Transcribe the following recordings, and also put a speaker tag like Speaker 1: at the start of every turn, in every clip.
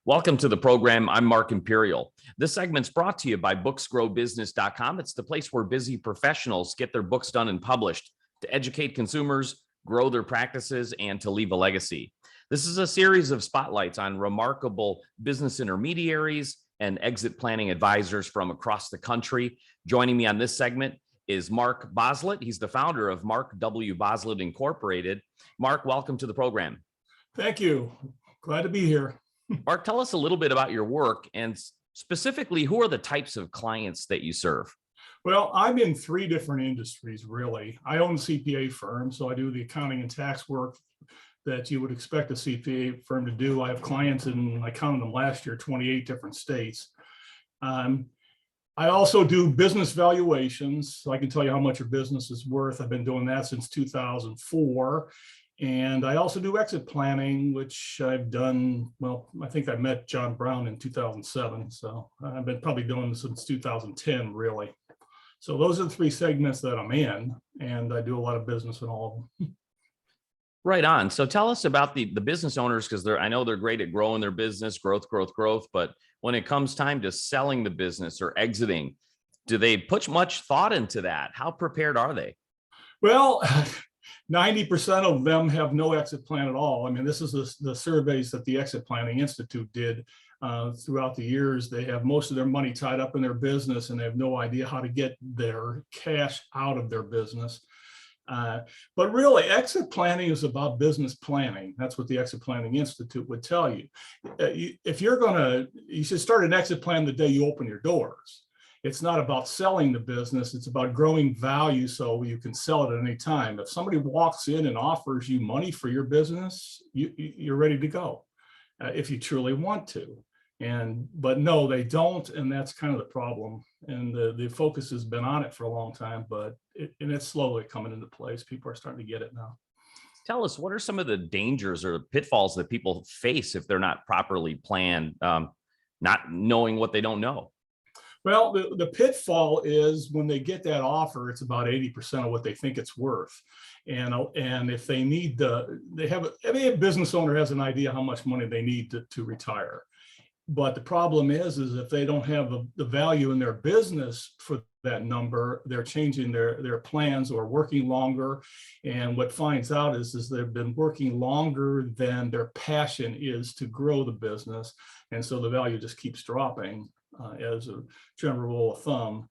Speaker 1: Welcome to the program. I'm Mark Imperial. This segment's brought to you by booksgrowbusiness.com. It's the place where busy professionals get their books done and published to educate consumers, grow their practices, and to leave a legacy. This is a series of spotlights on remarkable business intermediaries and exit planning advisors from across the country. Joining me on this segment is Mark Boslett. He's the founder of Mark W Boslett Incorporated. Mark, welcome to the program.
Speaker 2: Thank you. Glad to be here.
Speaker 1: Mark, tell us a little bit about your work and specifically, who are the types of clients that you serve?
Speaker 2: Well, I'm in three different industries, really. I own a CPA firm, so I do the accounting and tax work that you would expect a CPA firm to do. I have clients in, I counted them last year, 28 different states. I also do business valuations, so I can tell you how much your business is worth. I've been doing that since 2004. And I also do exit planning, which I've done, well, I think I met John Brown in 2007. So I've been probably doing this since 2010, really. So those are the three segments that I'm in, and I do a lot of business in all of them.
Speaker 1: Right on. So tell us about the business owners, because I know they're great at growing their business, growth. But when it comes time to selling the business or exiting, do they put much thought into that? How prepared are they?
Speaker 2: Well, 90% of them have no exit plan at all. I mean, this is the surveys that the Exit Planning Institute did throughout the years. They have most of their money tied up in their business, and they have no idea how to get their cash out of their business. But really, exit planning is about business planning. That's what the Exit Planning Institute would tell you. If you're you should start an exit plan the day you open your doors. It's not about selling the business, it's about growing value so you can sell it at any time. If somebody walks in and offers you money for your business, you're ready to go if you truly want to. But no, they don't, and that's kind of the problem. And the focus has been on it for a long time, but it's slowly coming into place. People are starting to get it now.
Speaker 1: Tell us, what are some of the dangers or pitfalls that people face if they're not properly planned, not knowing what they don't know?
Speaker 2: Well, the pitfall is when they get that offer, it's about 80% of what they think it's worth. And if they need every business owner has an idea how much money they need to retire. But the problem is if they don't have the value in their business for that number, they're changing their plans or working longer. And what finds out is they've been working longer than their passion is to grow the business. And so the value just keeps dropping. As a general rule of thumb,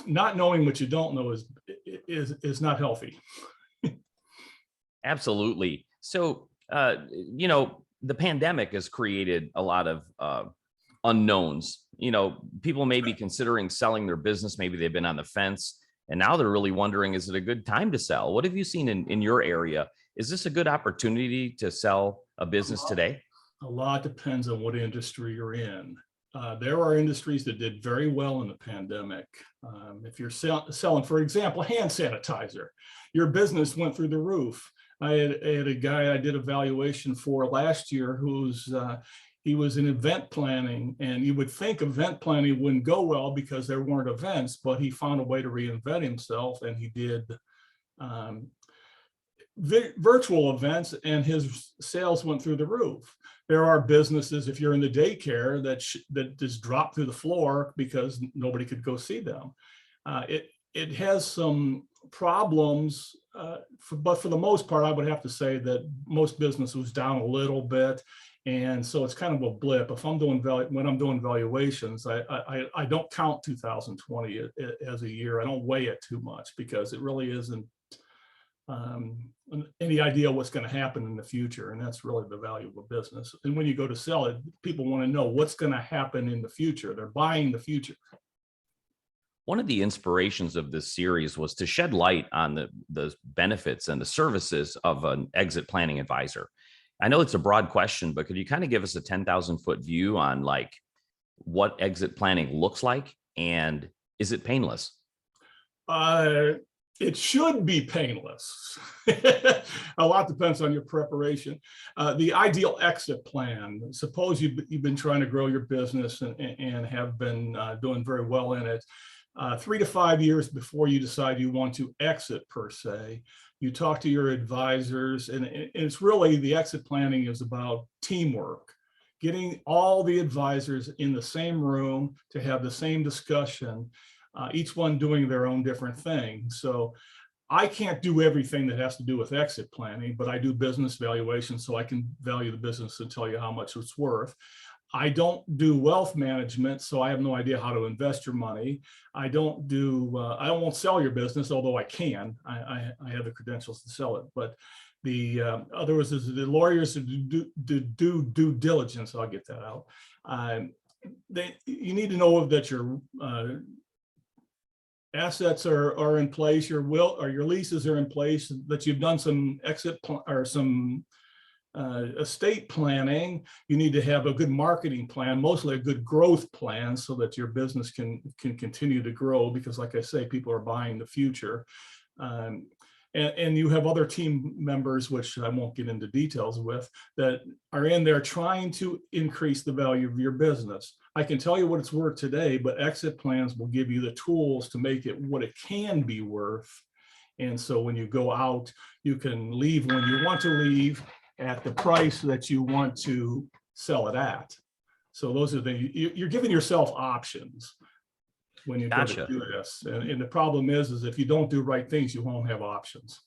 Speaker 2: not knowing what you don't know is not healthy.
Speaker 1: Absolutely. So, the pandemic has created a lot of unknowns. People may be considering selling their business. Maybe they've been on the fence, and now they're really wondering, is it a good time to sell? What have you seen in your area? Is this a good opportunity to sell a business today?
Speaker 2: A lot depends on what industry you're in. There are industries that did very well in the pandemic. If you're selling, for example, hand sanitizer, your business went through the roof. I had a guy I did a valuation for last year he was in event planning, and you would think event planning wouldn't go well because there weren't events, but he found a way to reinvent himself, and he did virtual events, and his sales went through the roof. There are businesses, if you're in the daycare, that just drop through the floor because nobody could go see them. It has some problems, but for the most part, I would have to say that most business was down a little bit. And so it's kind of a blip. If I'm doing when I'm doing valuations, I don't count 2020 as a year. I don't weigh it too much because it really isn't any idea what's going to happen in the future. And that's really the value of a business. And when you go to sell it, people want to know what's going to happen in the future. They're buying the future.
Speaker 1: One of the inspirations of this series was to shed light on the benefits and the services of an exit planning advisor. I know it's a broad question, but could you kind of give us a 10,000-foot view on what exit planning looks like, and is it painless?
Speaker 2: It should be painless. A lot depends on your preparation. The ideal exit plan, suppose you've been trying to grow your business and have been doing very well in it. 3 to 5 years before you decide you want to exit per se, you talk to your advisors, and it's really, the exit planning is about teamwork. getting all the advisors in the same room to have the same discussion, each one doing their own different thing. So I can't do everything that has to do with exit planning, but I do business valuation, so I can value the business and tell you how much it's worth. I don't do wealth management, so I have no idea how to invest your money. I won't sell your business, although I can. I have the credentials to sell it. But the others is the lawyers to do due diligence. I'll get that out. You need to know that your assets are in place, your will or your leases are in place, that you've done some exit or some estate planning. You need to have a good marketing plan, mostly a good growth plan, so that your business can continue to grow, because like I say, people are buying the future. And you have other team members, which I won't get into details with, that are in there trying to increase the value of your business. I can tell you what it's worth today, but exit plans will give you the tools to make it what it can be worth. And so when you go out, you can leave when you want to leave at the price that you want to sell it at. So those are you're giving yourself options when you
Speaker 1: Gotcha.
Speaker 2: go to do this. And the problem is if you don't do right things, you won't have options.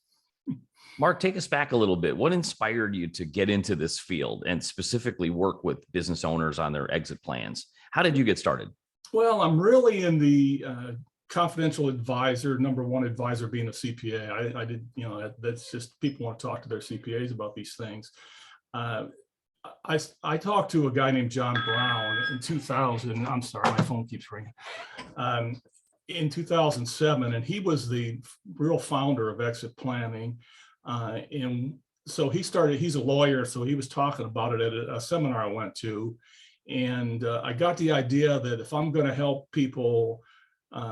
Speaker 1: Mark, take us back a little bit. What inspired you to get into this field and specifically work with business owners on their exit plans? How did you get started?
Speaker 2: Well, I'm really in the confidential advisor, number one advisor being a CPA. I did, that's just, people want to talk to their CPAs about these things. I talked to a guy named John Brown in 2000. I'm sorry, my phone keeps ringing. In 2007, and he was the real founder of exit planning. And so he's a lawyer, so he was talking about it at a seminar I went to. And I got the idea that if I'm going to help people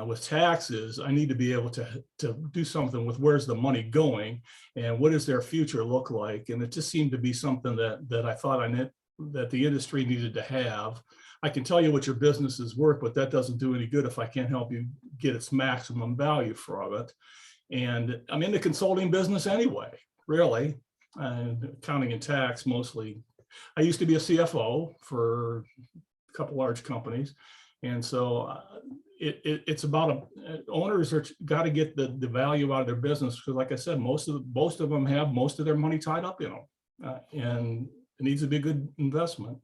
Speaker 2: with taxes, I need to be able to do something with where's the money going and what does their future look like. And it just seemed to be something that I thought that the industry needed to have. I can tell you what your business is worth, but that doesn't do any good if I can't help you get its maximum value from it. And I'm in the consulting business anyway, really, accounting and tax mostly. I used to be a CFO for a couple large companies. And so it's about owners are got to get the value out of their business, because like I said, most of them have most of their money tied up in them, and it needs to be a good investment.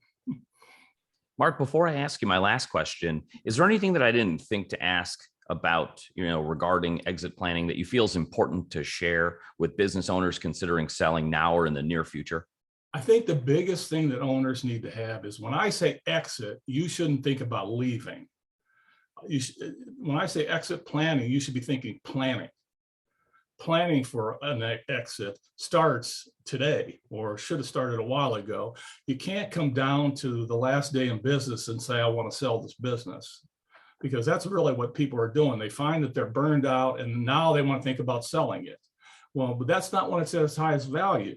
Speaker 1: Mark, before I ask you my last question, is there anything that I didn't think to ask about, regarding exit planning that you feel is important to share with business owners considering selling now or in the near future?
Speaker 2: I think the biggest thing that owners need to have is, when I say exit, you shouldn't think about leaving. When I say exit planning, you should be thinking planning. Planning for an exit starts today, or should have started a while ago. You can't come down to the last day in business and say, I want to sell this business, because that's really what people are doing. They find that they're burned out and now they want to think about selling it. Well, but that's not when it's at its highest value.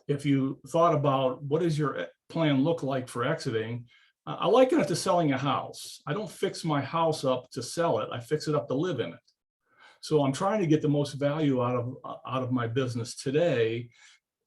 Speaker 2: If you thought about what does your plan look like for exiting, I liken it to selling a house. I don't fix my house up to sell it. I fix it up to live in it. So I'm trying to get the most value out of my business today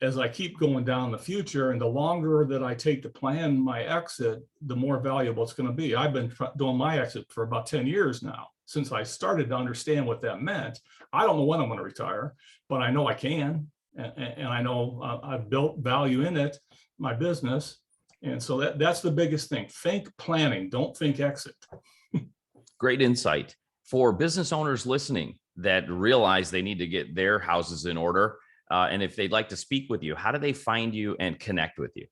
Speaker 2: as I keep going down the future. And the longer that I take to plan my exit, the more valuable it's going to be. I've been doing my exit for about 10 years now, since I started to understand what that meant. I don't know when I'm going to retire, but I know I can. And I know I've built value in it, my business. And so that's the biggest thing. Think planning, don't think exit.
Speaker 1: Great insight. For business owners listening that realize they need to get their houses in order, and if they'd like to speak with you, how do they find you and connect with you?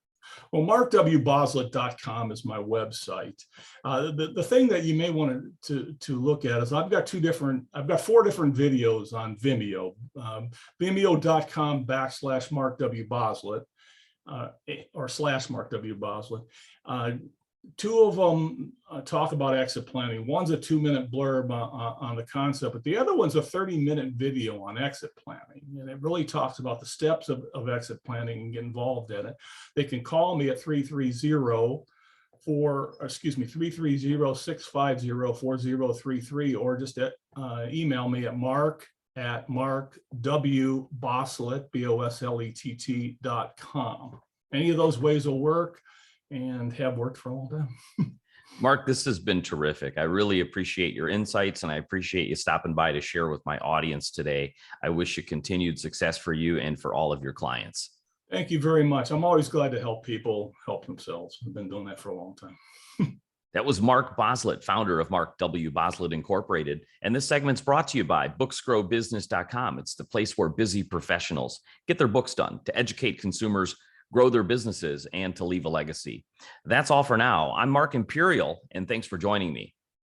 Speaker 2: Well, markwboslett.com is my website. The thing that you may want to look at is I've got 4 different videos on Vimeo, vimeo.com/Mark W Boslett, or /Mark W Boslett. 2 of them talk about exit planning. One's a 2-minute blurb on the concept, but the other one's a 30-minute video on exit planning. And it really talks about the steps of exit planning and get involved in it. They can call me at 330-650-4033, or just email me at mark@markwboslett.com. Any of those ways will work. and have worked for a long time.
Speaker 1: Mark, this has been terrific. I really appreciate your insights, and I appreciate you stopping by to share with my audience today. I wish you continued success for you and for all of your clients.
Speaker 2: Thank you very much. I'm always glad to help people help themselves. I've been doing that for a long time.
Speaker 1: That was Mark Boslett, founder of Mark W Boslett Incorporated. And this segment's brought to you by booksgrowbusiness.com. It's the place where busy professionals get their books done to educate consumers, grow their businesses, and to leave a legacy. That's all for now. I'm Mark Imperial, and thanks for joining me.